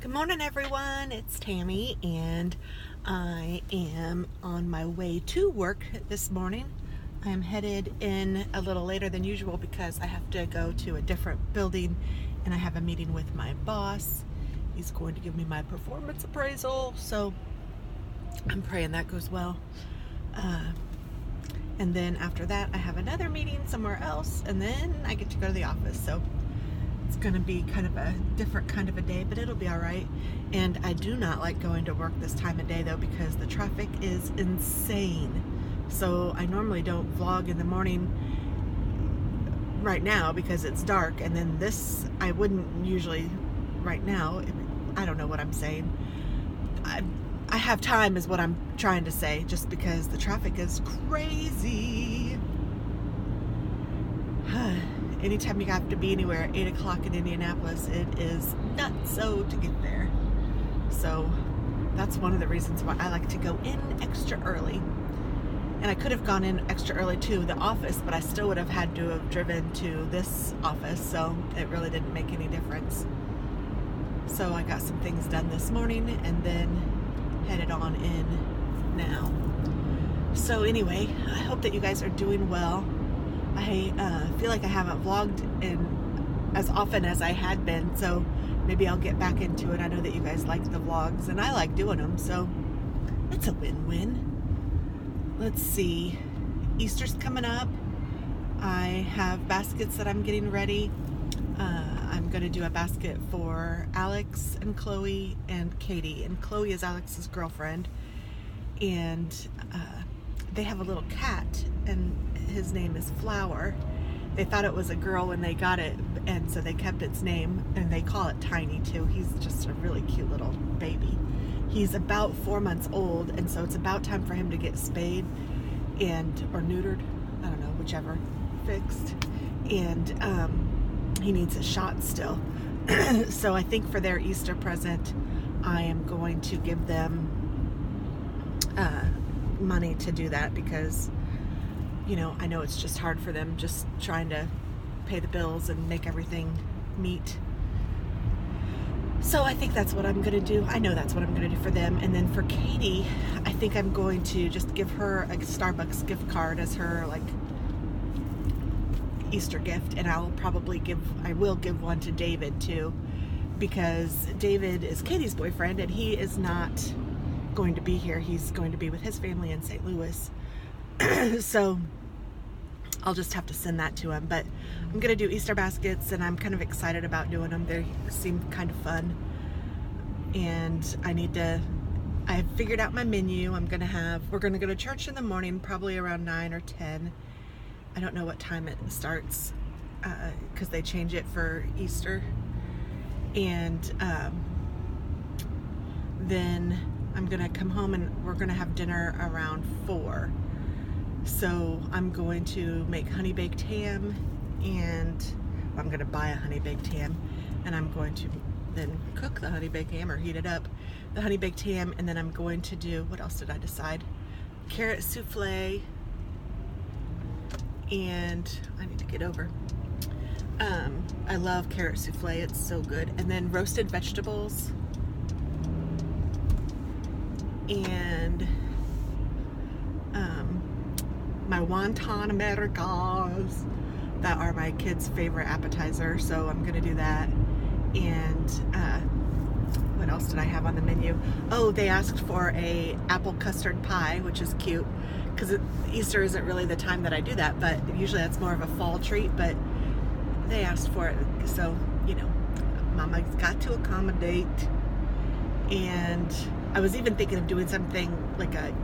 Good morning, everyone. It's Tammy, and I am on my way to work this morning. I am headed in a little later than usual because I have to go to a different building and I have a meeting with my boss. He's going to give me my performance appraisal, so I'm praying that goes well. And then after that, I have another meeting somewhere else, and then I get to go to the office. So it's going to be kind of a different kind of a day, but it'll be all right. And I do not like going to work this time of day, though, because the traffic is insane. So I normally don't vlog in the morning right now because it's dark, and then this, I wouldn't usually right now. I don't know what I'm saying. I have time is what I'm trying to say, just because the traffic is crazy. Anytime you have to be anywhere at 8 o'clock in Indianapolis, it is nuts so to get there. So that's one of the reasons why I like to go in extra early. And I could have gone in extra early to the office, but I still would have had to have driven to this office, so it really didn't make any difference. So I got some things done this morning and then headed on in now. So anyway, I hope that you guys are doing well. I feel like I haven't vlogged in as often as I had been, so maybe I'll get back into it. I know that you guys like the vlogs, and I like doing them, so it's a win-win. Let's see. Easter's coming up. I have baskets that I'm getting ready. I'm going to do a basket for Alex and Chloe and Katie. And Chloe is Alex's girlfriend, and they have a little cat, and his name is Flower. They thought it was a girl when they got it, and so they kept its name, and they call it Tiny too. He's just a really cute little baby. He's about 4 months old, and so it's about time for him to get spayed or neutered, I don't know, whichever, fixed. And he needs a shot still. So I think for their Easter present, I am going to give them money to do that, because you know, I know it's just hard for them just trying to pay the bills and make everything meet. So I think that's what I'm going to do. I know that's what I'm going to do for them. And then for Katie, I think I'm going to just give her a Starbucks gift card as her, like, Easter gift. And I will give one to David too, because David is Katie's boyfriend and he is not going to be here. He's going to be with his family in St. Louis. So I'll just have to send that to him. But I'm going to do Easter baskets, and I'm kind of excited about doing them. They seem kind of fun. And I figured out my menu. we're going to go to church in the morning, probably around 9 or 10. I don't know what time it starts, because they change it for Easter. And then I'm going to come home, and we're going to have dinner around 4. So I'm going to make honey baked ham, and I'm going to buy a honey baked ham, and I'm going to then cook the honey baked ham or heat it up, the honey baked ham, and then I'm going to do, what else did I decide? Carrot souffle, and I need to get over. I love carrot souffle, it's so good. And then roasted vegetables, and my wonton Americas that are my kids' favorite appetizer, so I'm gonna do that. And what else did I have on the menu? Oh, they asked for a apple custard pie, which is cute, because Easter isn't really the time that I do that, but usually that's more of a fall treat. But they asked for it, so you know, Mama's got to accommodate. And I was even thinking of doing something like a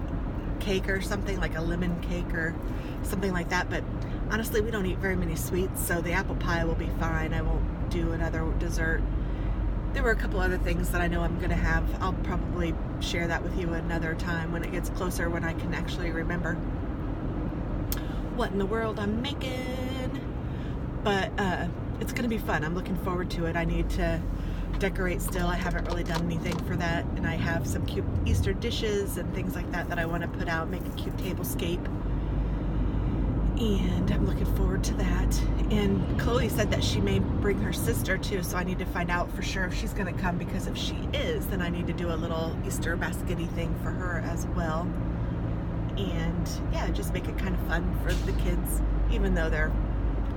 cake or something, like a lemon cake or something like that, but honestly we don't eat very many sweets, so the apple pie will be fine. I won't do another dessert. There were a couple other things that I know I'm gonna have. I'll probably share that with you another time when it gets closer, when I can actually remember what in the world I'm making. But it's gonna be fun. I'm looking forward to it. I need to decorate still. I haven't really done anything for that, and I have some cute Easter dishes and things like that that I want to put out, make a cute tablescape. And I'm looking forward to that. And Chloe said that she may bring her sister too, so I need to find out for sure if she's going to come, because if she is, then I need to do a little Easter basket-y thing for her as well. And yeah, just make it kind of fun for the kids. Even though they're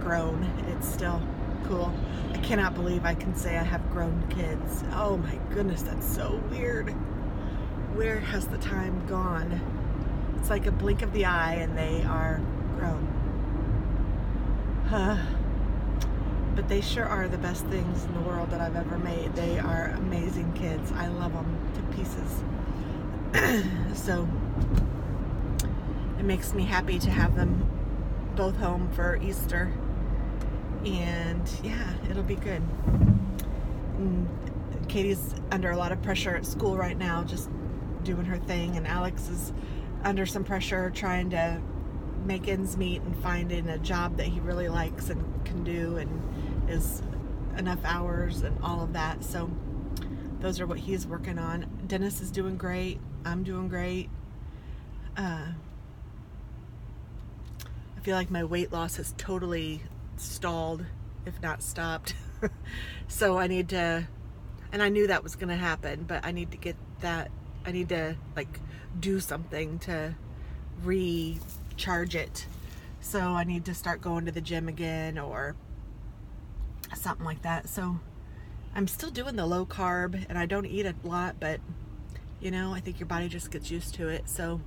grown, it's still cool. I cannot believe I can say I have grown kids. Oh my goodness, that's so weird. Where has the time gone? It's like a blink of the eye and they are grown. But they sure are the best things in the world that I've ever made. They are amazing kids. I love them to pieces. So it makes me happy to have them both home for Easter. And yeah, it'll be good. And Katie's under a lot of pressure at school right now, just doing her thing, and Alex is under some pressure trying to make ends meet and finding a job that he really likes and can do and is enough hours and all of that. So those are what he's working on. Dennis is doing great. I'm doing great. I feel like my weight loss has totally stalled, if not stopped. So I need to, and I knew that was going to happen, but I need to get that, I need to like do something to recharge it. So I need to start going to the gym again or something like that. So I'm still doing the low carb and I don't eat a lot, but you know, I think your body just gets used to it. So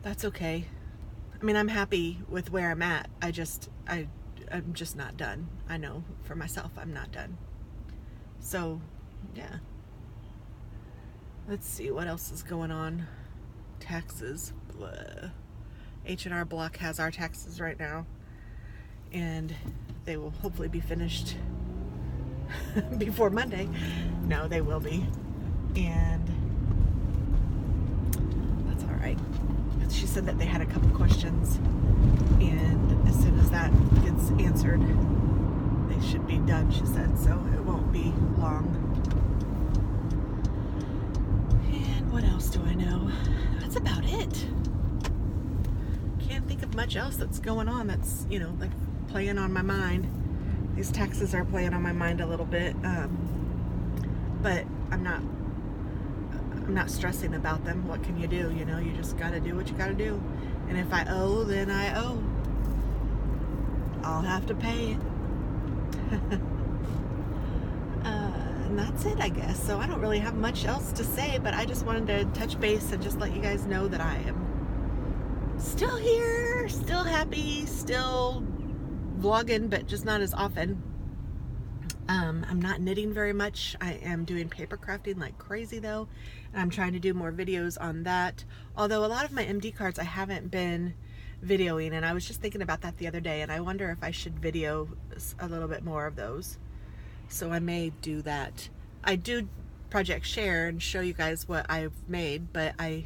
that's okay. I mean, I'm happy with where I'm at. I'm just not done. I know for myself, I'm not done. So yeah. Let's see what else is going on. Taxes. Blah. H&R Block has our taxes right now, and they will hopefully be finished before Monday. No, they will be, and that's all right. She said that they had a couple questions, and as soon as that gets answered, they should be done, she said, so it won't be long. And what else do I know? That's about it. Can't think of much else that's going on that's, you know, like playing on my mind. These taxes are playing on my mind a little bit, but I'm not stressing about them. What can you do? You know, you just gotta do what you gotta do. And if I owe, then I owe. I'll have to pay it. And that's it, I guess. So I don't really have much else to say, but I just wanted to touch base and just let you guys know that I am still here, still happy, still vlogging, but just not as often. I'm not knitting very much. I am doing paper crafting like crazy though, and I'm trying to do more videos on that. Although a lot of my MD cards I haven't been videoing, and I was just thinking about that the other day, and I wonder if I should video a little bit more of those. So I may do that. I do project share and show you guys what I've made, but I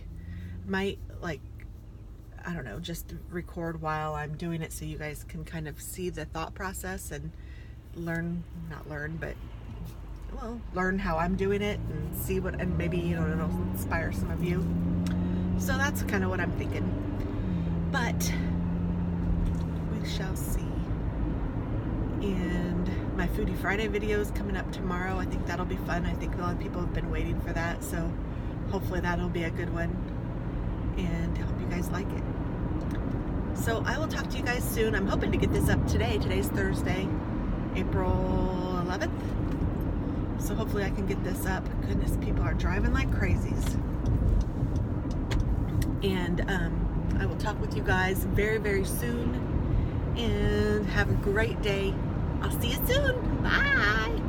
might, like, I don't know, just record while I'm doing it so you guys can kind of see the thought process and learn how I'm doing it and see what, and maybe, you know, it'll inspire some of you. So that's kind of what I'm thinking, but we shall see. And my Foodie Friday video is coming up tomorrow. I think that'll be fun. I think a lot of people have been waiting for that, so hopefully that'll be a good one, and I hope you guys like it. So I will talk to you guys soon. I'm hoping to get this up today. Today's Thursday, April 11th. So hopefully I can get this up. Goodness, people are driving like crazies. And I will talk with you guys very, very soon. And have a great day. I'll see you soon. Bye.